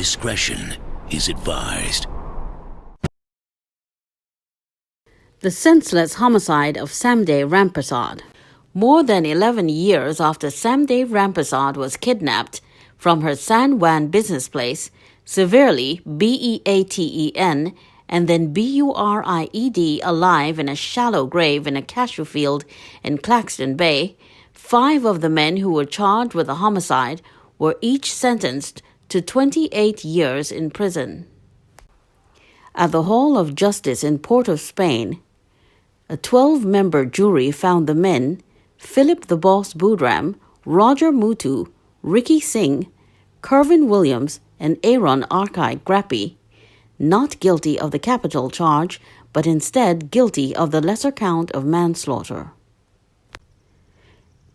Discretion is advised. The senseless homicide of Samdaye Rampersad. More than 11 years after Samdaye Rampersad was kidnapped from her San Juan business place, severely BEATEN, and then BURIED alive in a shallow grave in a cashew field in Claxton Bay, 5 of the men who were charged with the homicide were each sentenced to 28 years in prison. At the Hall of Justice in Port of Spain, a 12-member jury found the men, Philip the Boss Boodram, Roger Mutu, Ricky Singh, Kervin Williams, and Aaron Arkai-Grappi, not guilty of the capital charge, but instead guilty of the lesser count of manslaughter.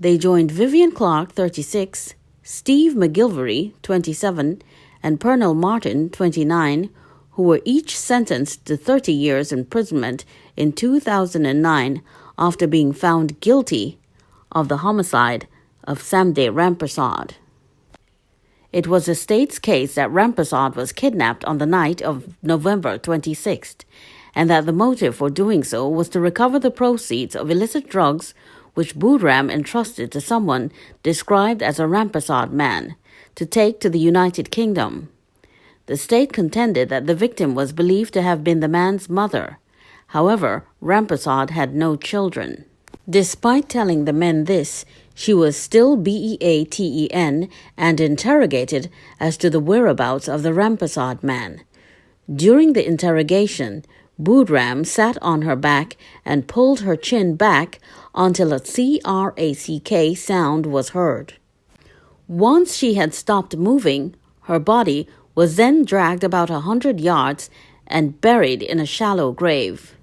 They joined Vivian Clark, 36, Steve McGilvery, 27, and Pernell Martin, 29, who were each sentenced to 30 years imprisonment in 2009 after being found guilty of the homicide of Samdaye Rampersad. It was the state's case that Rampersad was kidnapped on the night of November 26th, and that the motive for doing so was to recover the proceeds of illicit drugs which Boodram entrusted to someone described as a Rampersad man to take to the United Kingdom. The state contended that the victim was believed to have been the man's mother. However, Rampersad had no children. Despite telling the men this, she was still BEATEN and interrogated as to the whereabouts of the Rampersad man. During the interrogation, Boodram sat on her back and pulled her chin back until a CRACK sound was heard. Once she had stopped moving, her body was then dragged about 100 yards and buried in a shallow grave.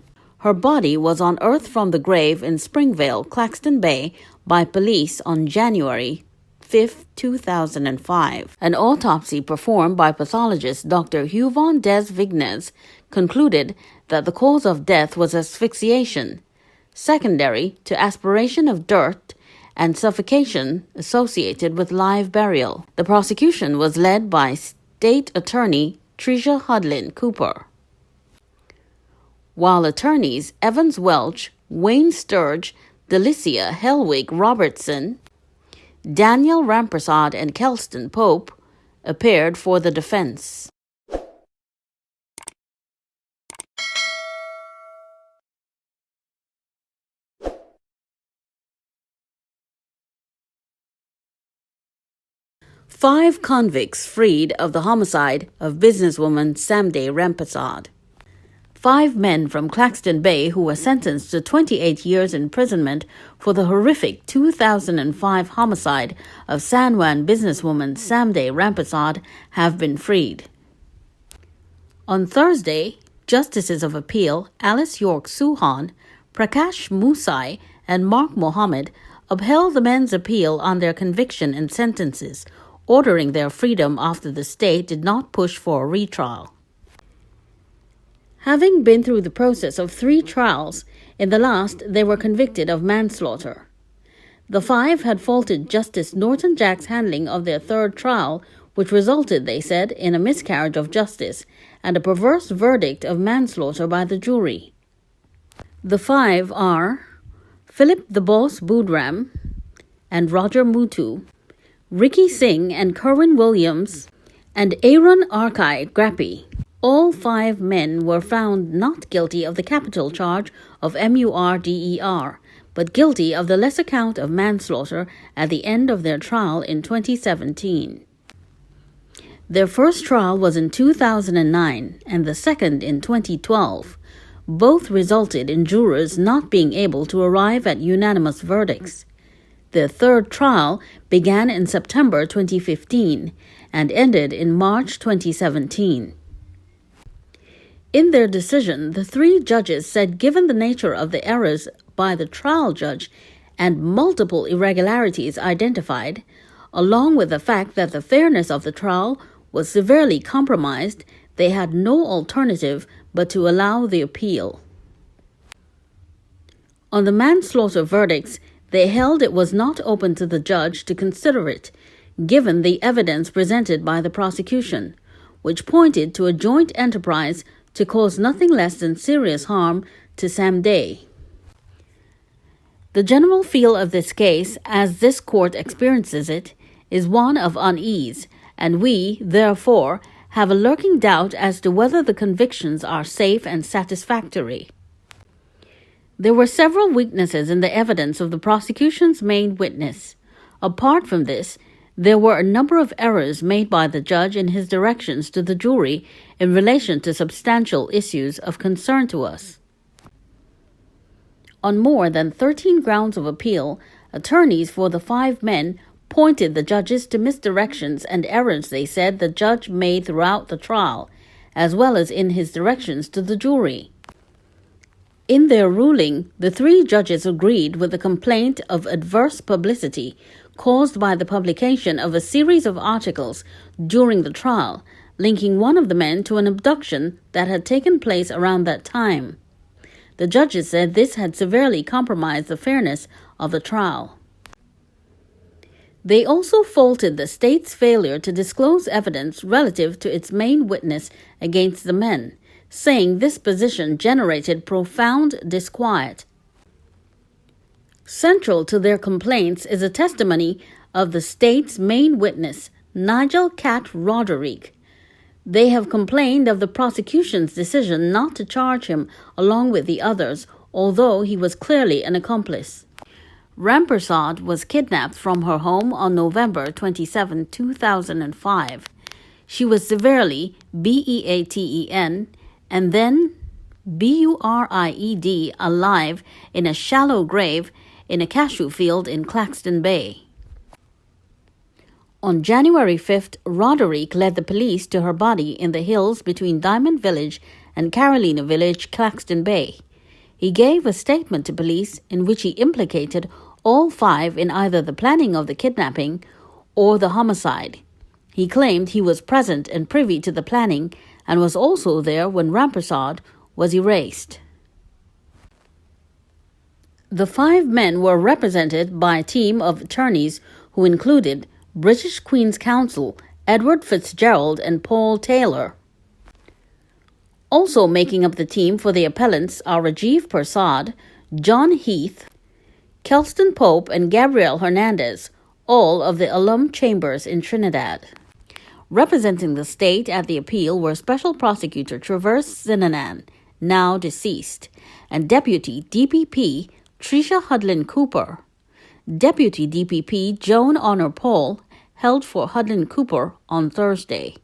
Her body was unearthed from the grave in Springvale, Claxton Bay, by police on January 5, 2005. An autopsy performed by pathologist Dr. Huvon Des Vignes concluded that the cause of death was asphyxiation, secondary to aspiration of dirt and suffocation associated with live burial. The prosecution was led by State Attorney Tricia Hudlin Cooper, while attorneys Evans Welch, Wayne Sturge, Delicia Helwig Robertson, Daniel Rampersad, and Kelston Pope appeared for the defense. Five convicts freed of the homicide of businesswoman Samdaye Rampersad. 5 men from Claxton Bay who were sentenced to 28 years imprisonment for the horrific 2005 homicide of San Juan businesswoman Samdaye Rampersad have been freed. On Thursday, Justices of Appeal Alice York Suhan, Prakash Musai, and Mark Mohammed upheld the men's appeal on their conviction and sentences, ordering their freedom after the state did not push for a retrial. Having been through the process of 3 trials, in the last they were convicted of manslaughter. The 5 had faulted Justice Norton Jack's handling of their 3rd trial, which resulted, they said, in a miscarriage of justice and a perverse verdict of manslaughter by the jury. The 5 are Philip the Boss Boodram and Roger Mutu, Ricky Singh and Kerwin Williams, and Aaron Arkai-Grappi. All 5 men were found not guilty of the capital charge of MVRD3r, but guilty of the lesser count of manslaughter at the end of their trial in 2017. Their first trial was in 2009 and the second in 2012. Both resulted in jurors not being able to arrive at unanimous verdicts. Their 3rd trial began in September 2015 and ended in March 2017. In their decision, the 3 judges said given the nature of the errors by the trial judge and multiple irregularities identified, along with the fact that the fairness of the trial was severely compromised, they had no alternative but to allow the appeal. On the manslaughter verdicts, they held it was not open to the judge to consider it, given the evidence presented by the prosecution, which pointed to a joint enterprise to cause nothing less than serious harm to Samdaye. The general feel of this case, as this court experiences it, is one of unease, and we, therefore, have a lurking doubt as to whether the convictions are safe and satisfactory. There were several weaknesses in the evidence of the prosecution's main witness. Apart from this, there were a number of errors made by the judge in his directions to the jury in relation to substantial issues of concern to us. On more than 13 grounds of appeal, attorneys for the 5 men pointed the judges to misdirections and errors they said the judge made throughout the trial, as well as in his directions to the jury. In their ruling, the 3 judges agreed with the complaint of adverse publicity caused by the publication of a series of articles during the trial, linking one of the men to an abduction that had taken place around that time. The judges said this had severely compromised the fairness of the trial. They also faulted the state's failure to disclose evidence relative to its main witness against the men, saying this position generated profound disquiet. Central to their complaints is a testimony of the state's main witness, Nigel Cat Roderick. They have complained of the prosecution's decision not to charge him along with the others, although he was clearly an accomplice. Rampersad was kidnapped from her home on November 27, 2005. She was severely beaten and then buried alive in a shallow grave in a cashew field in Claxton Bay. On January 5th, Roderick led the police to her body in the hills between Diamond Village and Carolina Village, Claxton Bay. He gave a statement to police in which he implicated all 5 in either the planning of the kidnapping or the homicide. He claimed he was present and privy to the planning and was also there when Rampersad was erased. The 5 men were represented by a team of attorneys who included British Queen's Counsel Edward Fitzgerald and Paul Taylor. Also making up the team for the appellants are rrific, John Heath, Kelston Pope and Gabriel Hernandez, all of the alum chambers in Trinidad. Representing the state at the appeal were Special Prosecutor Traverse Zinanan, now deceased, and Deputy DPP Tricia Hudlin Cooper. Deputy DPP Joan Honor Paul held for Hudlin Cooper on Thursday.